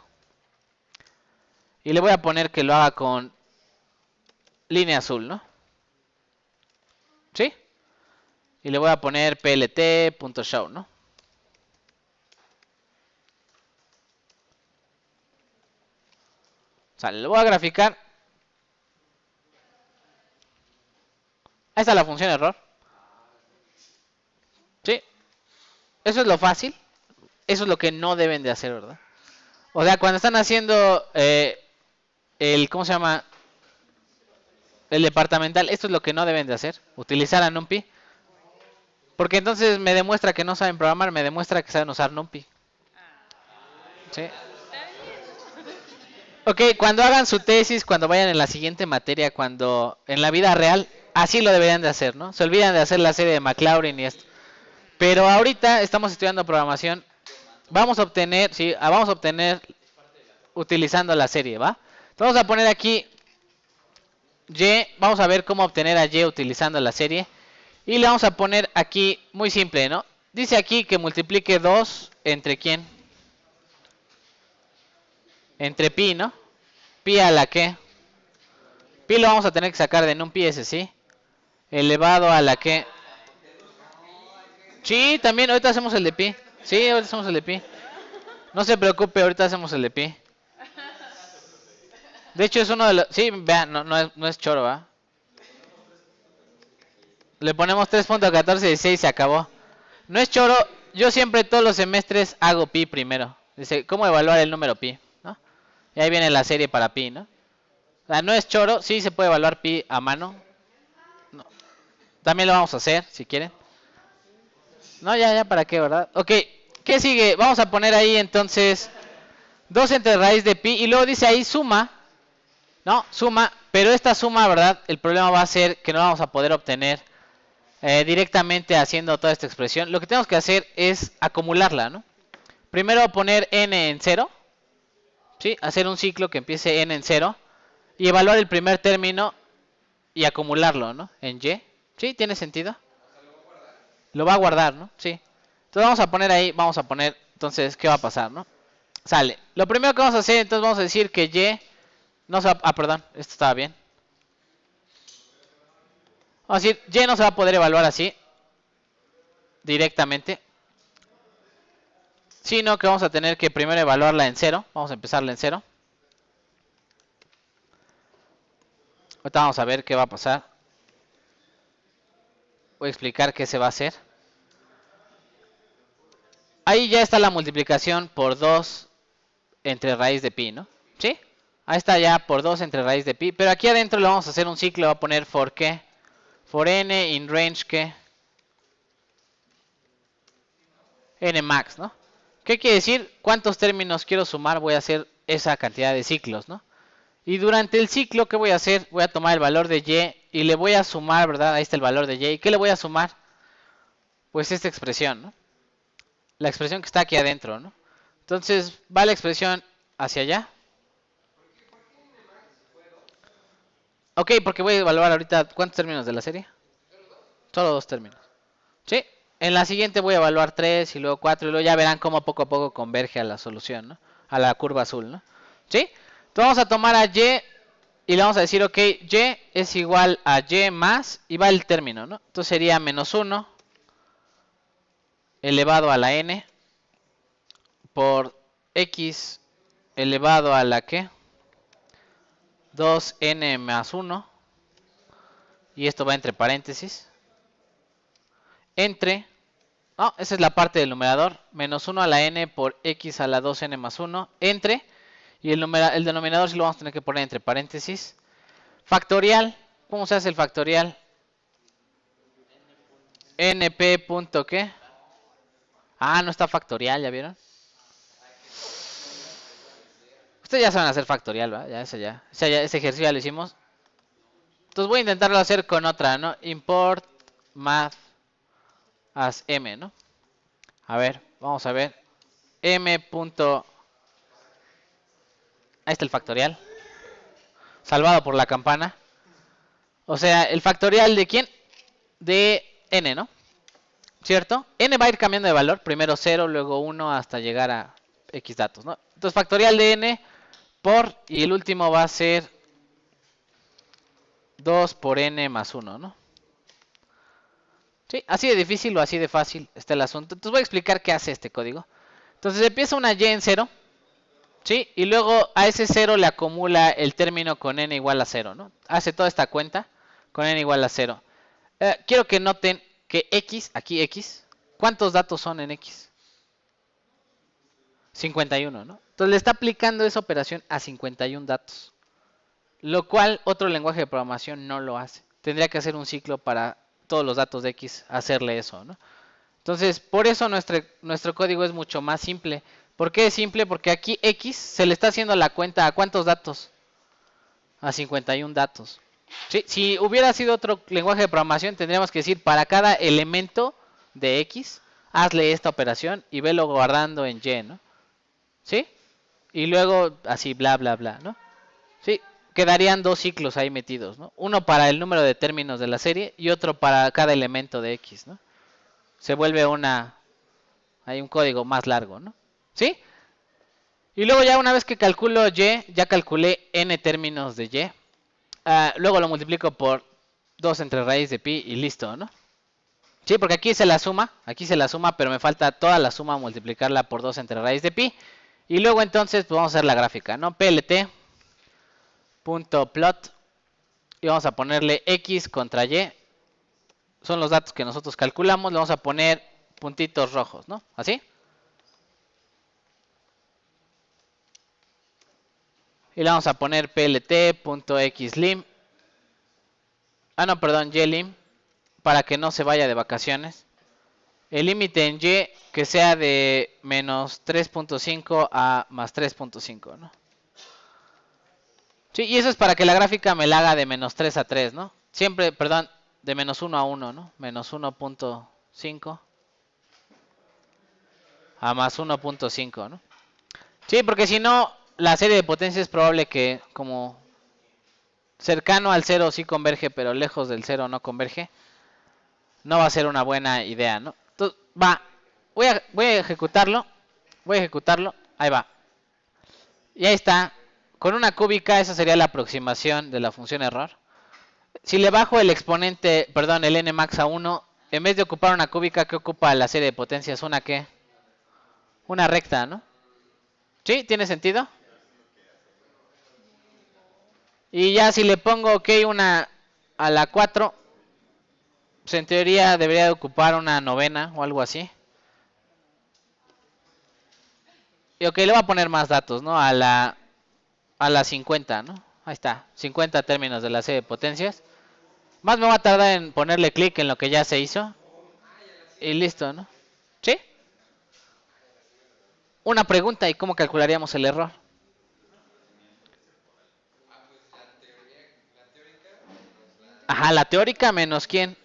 Y le voy a poner que lo haga con línea azul, ¿no? ¿Sí? Y le voy a poner plt.show, ¿no? Sale, lo voy a graficar. Ahí está la función error. ¿Sí? Eso es lo fácil. Eso es lo que no deben de hacer, ¿verdad? O sea, cuando están haciendo ¿cómo se llama? El departamental, esto es lo que no deben de hacer. Utilizar a NumPy. Porque entonces me demuestra que no saben programar, me demuestra que saben usar NumPy. ¿Sí? Ok, cuando hagan su tesis, cuando vayan en la siguiente materia, cuando en la vida real, así lo deberían de hacer, ¿no? Se olvidan de hacer la serie de Maclaurin y esto. Pero ahorita estamos estudiando programación. Vamos a obtener, sí, vamos a obtener utilizando la serie, ¿va? Entonces vamos a poner aquí y, vamos a ver cómo obtener a y utilizando la serie. Y le vamos a poner aquí, muy simple, ¿no? Dice aquí que multiplique 2 entre ¿quién? Entre pi, ¿no? Pi a la que. Pi lo vamos a tener que sacar de NumPy ese, ¿sí? Elevado a la que. Sí, también, ahorita hacemos el de pi. Sí, ahorita hacemos el de pi. No se preocupe, ahorita hacemos el de pi. De hecho es uno de los... Sí, vean, no es choro, ¿va? Le ponemos 3.1416 y se acabó. No es choro, yo siempre todos los semestres hago pi primero. Dice, ¿cómo evaluar el número pi? ¿No? Y ahí viene la serie para pi, ¿no? O sea, no es choro, sí se puede evaluar pi a mano. No. También lo vamos a hacer, si quieren. No, ya, ¿para qué, verdad? Ok, ¿qué sigue? Vamos a poner ahí entonces 2 entre raíz de pi. Y luego dice ahí suma. ¿No? Suma, pero esta suma, ¿verdad? El problema va a ser que no vamos a poder obtener directamente haciendo toda esta expresión, lo que tenemos que hacer es acumularla, ¿no? Primero poner n en 0, ¿sí? Hacer un ciclo que empiece n en 0 y evaluar el primer término y acumularlo, ¿no? En y. ¿Sí? ¿Tiene sentido? Lo va a guardar, ¿no? Sí. Entonces vamos a poner ahí, vamos a poner, entonces, ¿qué va a pasar, no? Sale. Lo primero que vamos a hacer, entonces vamos a decir que y no se va, perdón, esto estaba bien. Vamos a decir, y no se va a poder evaluar así, directamente, sino que vamos a tener que primero evaluarla en 0. Vamos a empezarla en 0. Ahorita vamos a ver qué va a pasar. Voy a explicar qué se va a hacer. Ahí ya está la multiplicación por 2 entre raíz de pi, ¿no? ¿Sí? Ahí está ya por 2 entre raíz de pi. Pero aquí adentro le vamos a hacer un ciclo. Va a poner for qué. For n in range qué. N max, ¿no? ¿Qué quiere decir? ¿Cuántos términos quiero sumar? Voy a hacer esa cantidad de ciclos, ¿no? Y durante el ciclo, ¿qué voy a hacer? Voy a tomar el valor de y y le voy a sumar, ¿verdad? Ahí está el valor de y. ¿Y qué le voy a sumar? Pues esta expresión, ¿no? La expresión que está aquí adentro, ¿no? Entonces, va la expresión hacia allá. Ok, porque voy a evaluar ahorita cuántos términos de la serie. Solo 2 términos. ¿Sí? En la siguiente voy a evaluar 3 y luego 4 y luego ya verán cómo poco a poco converge a la solución, ¿no? A la curva azul, ¿no? ¿Sí? Entonces vamos a tomar a y le vamos a decir, ok, y es igual a y más, y va el término, ¿no? Entonces sería menos 1 elevado a la n por x elevado a la ¿qué? 2n más 1, y esto va entre paréntesis, entre, no, esa es la parte del numerador, menos 1 a la n por x a la 2n más 1, entre, y el denominador sí lo vamos a tener que poner entre paréntesis, factorial. ¿Cómo se hace el factorial? np punto ¿qué? Ah, no está factorial, ¿ya vieron? Ustedes ya saben hacer factorial, ¿va? Ya, ese ejercicio ya lo hicimos. Entonces voy a intentarlo hacer con otra, ¿no? Import math as m, ¿no? A ver, vamos a ver. M punto... Ahí está el factorial. Salvado por la campana. O sea, el factorial de quién? De n, ¿no? ¿Cierto? N va a ir cambiando de valor. Primero 0, luego 1 hasta llegar a x datos, ¿no? Entonces factorial de n por... Y el último va a ser 2 por n más 1, ¿no? ¿Sí? Así de difícil o así de fácil está el asunto. Entonces voy a explicar qué hace este código. Entonces empieza una y en 0. ¿Sí? Y luego a ese 0 le acumula el término con n igual a 0, ¿no? Hace toda esta cuenta con n igual a 0. Quiero que noten que x, aquí x, ¿cuántos datos son en x? 51, ¿no? Entonces le está aplicando esa operación a 51 datos. Lo cual otro lenguaje de programación no lo hace. Tendría que hacer un ciclo para todos los datos de x, hacerle eso, ¿no? Entonces, por eso nuestro código es mucho más simple. ¿Por qué es simple? Porque aquí x se le está haciendo la cuenta a ¿cuántos datos? A 51 datos. ¿Sí? Si hubiera sido otro lenguaje de programación, tendríamos que decir para cada elemento de x, hazle esta operación y velo guardando en y, ¿no? ¿Sí? Y luego así, bla, bla, bla, ¿no? ¿Sí? Quedarían 2 ciclos ahí metidos, ¿no? Uno para el número de términos de la serie y otro para cada elemento de x, ¿no? Se vuelve hay un código más largo, ¿no? ¿Sí? Y luego ya una vez que calculo y, ya calculé n términos de y. Luego lo multiplico por 2 entre raíz de pi y listo, ¿no? Sí, porque aquí se la suma, pero me falta toda la suma multiplicarla por 2 entre raíz de pi. Y luego entonces pues vamos a hacer la gráfica, ¿no? plt.plot y vamos a ponerle x contra y. Son los datos que nosotros calculamos, le vamos a poner puntitos rojos, ¿no? ¿Así? Y le vamos a poner plt.xlim. No, perdón, ylim. Para que no se vaya de vacaciones. El límite en y que sea de menos 3.5 a más 3.5, ¿no? Sí, y eso es para que la gráfica me la haga de menos 3 a 3, ¿no? Siempre, perdón, de menos 1 a 1, ¿no? Menos 1.5 a más 1.5, ¿no? Sí, porque si no, la serie de potencia es probable que como cercano al cero sí converge, pero lejos del cero no converge. No va a ser una buena idea, ¿no? Entonces, va, voy a ejecutarlo. Voy a ejecutarlo. Ahí va. Y ahí está. Con una cúbica, esa sería la aproximación de la función error. Si le bajo el exponente, perdón, el nmax a 1, en vez de ocupar una cúbica, ¿qué ocupa la serie de potencias? ¿Una qué? Una recta, ¿no? ¿Sí? ¿Tiene sentido? Y ya si le pongo, ok, una a la 4, pues en teoría debería de ocupar una novena o algo así. Y ok, le voy a poner más datos, ¿no? A la 50, ¿no? Ahí está, 50 términos de la serie de potencias. Más me va a tardar en ponerle clic en lo que ya se hizo. Y listo, ¿no? ¿Sí? Una pregunta, ¿y cómo calcularíamos el error? Ajá, la teórica menos quién.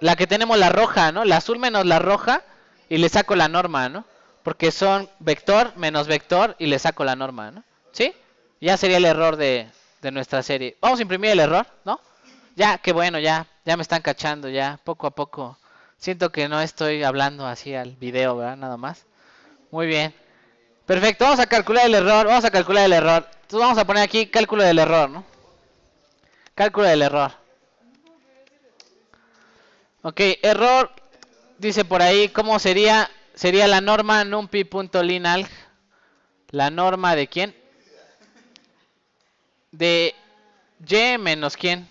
La que tenemos la roja, ¿no? La azul menos la roja y le saco la norma, ¿no? Porque son vector menos vector y le saco la norma, ¿no? ¿Sí? Ya sería el error de nuestra serie. Vamos a imprimir el error, ¿no? Ya, qué bueno, ya me están cachando, ya, poco a poco. Siento que no estoy hablando así al video, ¿verdad? Nada más. Muy bien. Perfecto, vamos a calcular el error, vamos a calcular el error. Entonces vamos a poner aquí cálculo del error, ¿no? Cálculo del error. Ok, error, dice por ahí, ¿cómo sería? Sería la norma numpy.linalg. ¿La norma de quién? De y menos quién.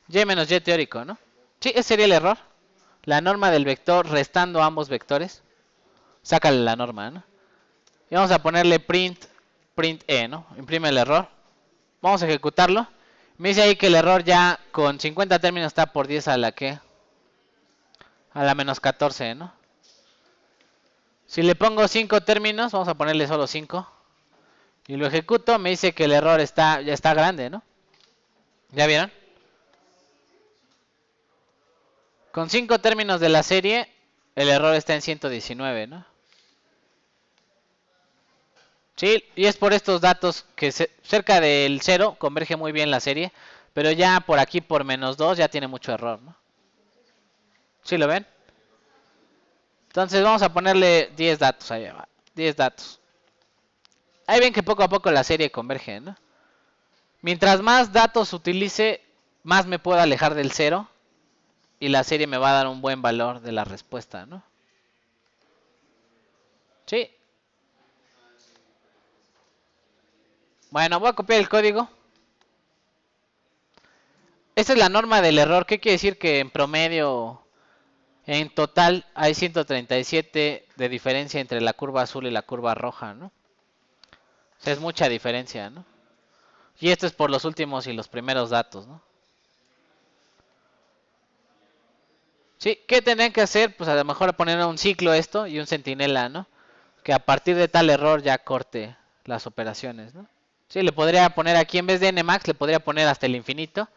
Y menos y teórico, ¿no? Sí, ese sería el error. La norma del vector restando ambos vectores. Sácale la norma, ¿no? Y vamos a ponerle print e, ¿no? Imprime el error. Vamos a ejecutarlo. Me dice ahí que el error ya con 50 términos está por 10 a la que. A la menos 14, ¿no? Si le pongo 5 términos, vamos a ponerle solo 5. Y lo ejecuto, me dice que el error ya está grande, ¿no? ¿Ya vieron? Con 5 términos de la serie, el error está en 119, ¿no? Sí, y es por estos datos que cerca del 0 converge muy bien la serie, pero ya por aquí por menos 2 ya tiene mucho error, ¿no? ¿Sí lo ven? Entonces vamos a ponerle 10 datos, ahí va, 10 datos. Ahí ven que poco a poco la serie converge, ¿no? Mientras más datos utilice, más me puedo alejar del 0 y la serie me va a dar un buen valor de la respuesta, ¿no? Sí. Bueno, voy a copiar el código. Esta es la norma del error. ¿Qué quiere decir? Que en promedio, en total, hay 137 de diferencia entre la curva azul y la curva roja, ¿no? O sea, es mucha diferencia, ¿no? Y esto es por los últimos y los primeros datos, ¿no? Sí, ¿qué tendrían que hacer? Pues a lo mejor poner un ciclo esto y un centinela, ¿no? Que a partir de tal error ya corte las operaciones, ¿no? Sí, le podría poner aquí en vez de nmax, le podría poner hasta el infinito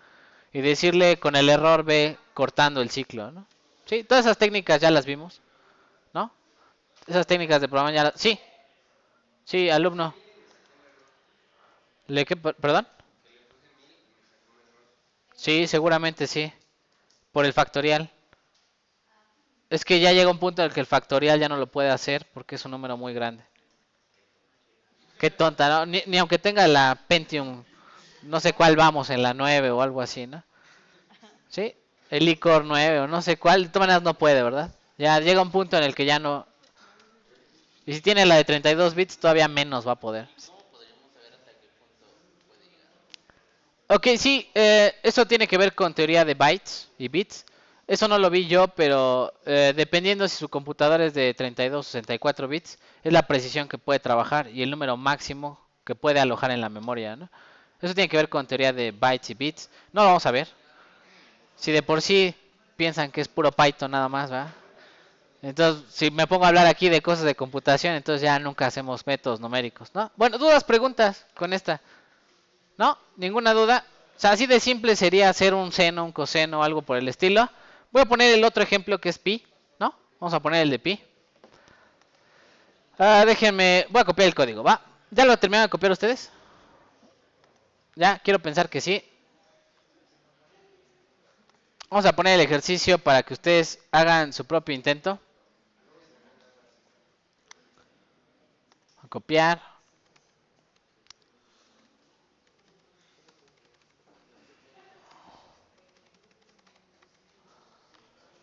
y decirle con el error b cortando el ciclo, ¿no? Sí, todas esas técnicas ya las vimos, ¿no? Esas técnicas de programa ya las... Sí, sí, alumno. ¿Le qué? ¿Perdón? Sí, seguramente sí, por el factorial. Es que ya llega un punto en el que el factorial ya no lo puede hacer porque es un número muy grande. Qué tonta, ¿no? Ni aunque tenga la Pentium, no sé cuál vamos, en la 9 o algo así, ¿no? ¿Sí? El iCore 9 o no sé cuál, de todas maneras no puede, ¿verdad? Ya llega un punto en el que ya no... Y si tiene la de 32 bits, todavía menos va a poder. Ok, sí, eso tiene que ver con teoría de bytes y bits. Eso no lo vi yo, pero dependiendo si su computadora es de 32 o 64 bits, es la precisión que puede trabajar y el número máximo que puede alojar en la memoria, ¿no? Eso tiene que ver con teoría de bytes y bits. No lo vamos a ver. Si de por sí piensan que es puro Python nada más, ¿verdad? Entonces, si me pongo a hablar aquí de cosas de computación, entonces ya nunca hacemos métodos numéricos, ¿no? Bueno, dudas, preguntas con esta. ¿No? ¿Ninguna duda? O sea, así de simple sería hacer un seno, un coseno, algo por el estilo. Voy a poner el otro ejemplo que es pi, ¿no? Vamos a poner el de pi. Déjenme, voy a copiar el código, ¿va? ¿Ya lo terminaron de copiar ustedes? Ya, quiero pensar que sí. Vamos a poner el ejercicio para que ustedes hagan su propio intento. A copiar.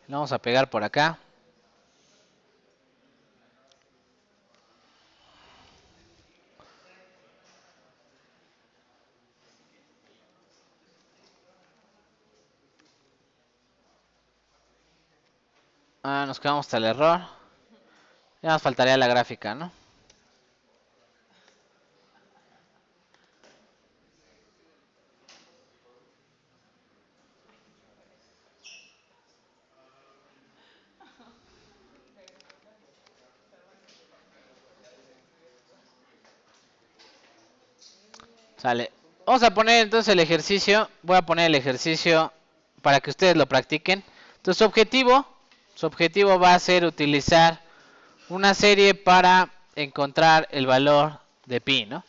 Lo vamos a pegar por acá. Nos quedamos hasta el error. Ya nos faltaría la gráfica, ¿no? Sale. Vamos a poner entonces el ejercicio. Voy a poner el ejercicio para que ustedes lo practiquen. Entonces su objetivo va a ser utilizar una serie para encontrar el valor de pi, ¿no?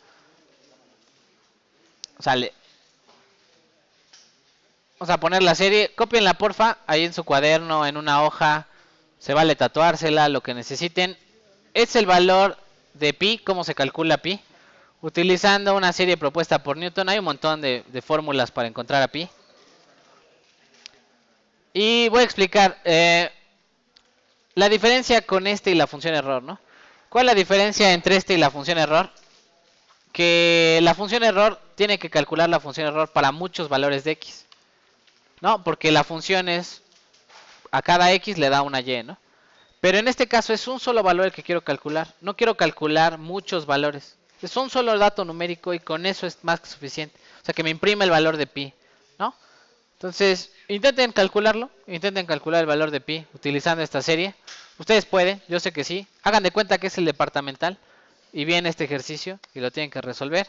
Sale. Vamos a poner la serie. Cópienla porfa, ahí en su cuaderno, en una hoja. Se vale tatuársela, lo que necesiten. Es el valor de pi, cómo se calcula pi. Utilizando una serie propuesta por Newton. Hay un montón de fórmulas para encontrar a pi. Y voy a explicar la diferencia con este y la función error, ¿no? ¿Cuál es la diferencia entre este y la función error? Que la función error tiene que calcular la función error para muchos valores de x, ¿no? Porque la función es, a cada x le da una y, ¿no? Pero en este caso es un solo valor el que quiero calcular. No quiero calcular muchos valores. Es un solo dato numérico y con eso es más que suficiente. O sea, que me imprime el valor de pi, ¿no? Entonces, intenten calcularlo. Intenten calcular el valor de pi utilizando esta serie. Ustedes pueden, yo sé que sí. Hagan de cuenta que es el departamental y viene este ejercicio y lo tienen que resolver.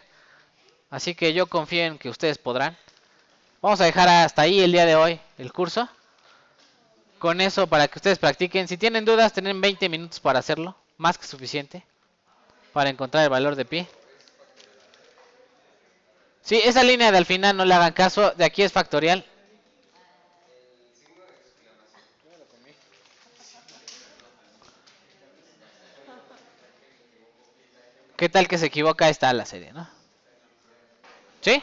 Así que yo confío en que ustedes podrán. Vamos a dejar hasta ahí el día de hoy el curso. Con eso para que ustedes practiquen. Si tienen dudas, tienen 20 minutos para hacerlo. Más que suficiente para encontrar el valor de pi. Sí, esa línea de al final no le hagan caso. De aquí es factorial. ¿Qué tal que se equivoca? Ahí está la serie, ¿no? ¿Sí?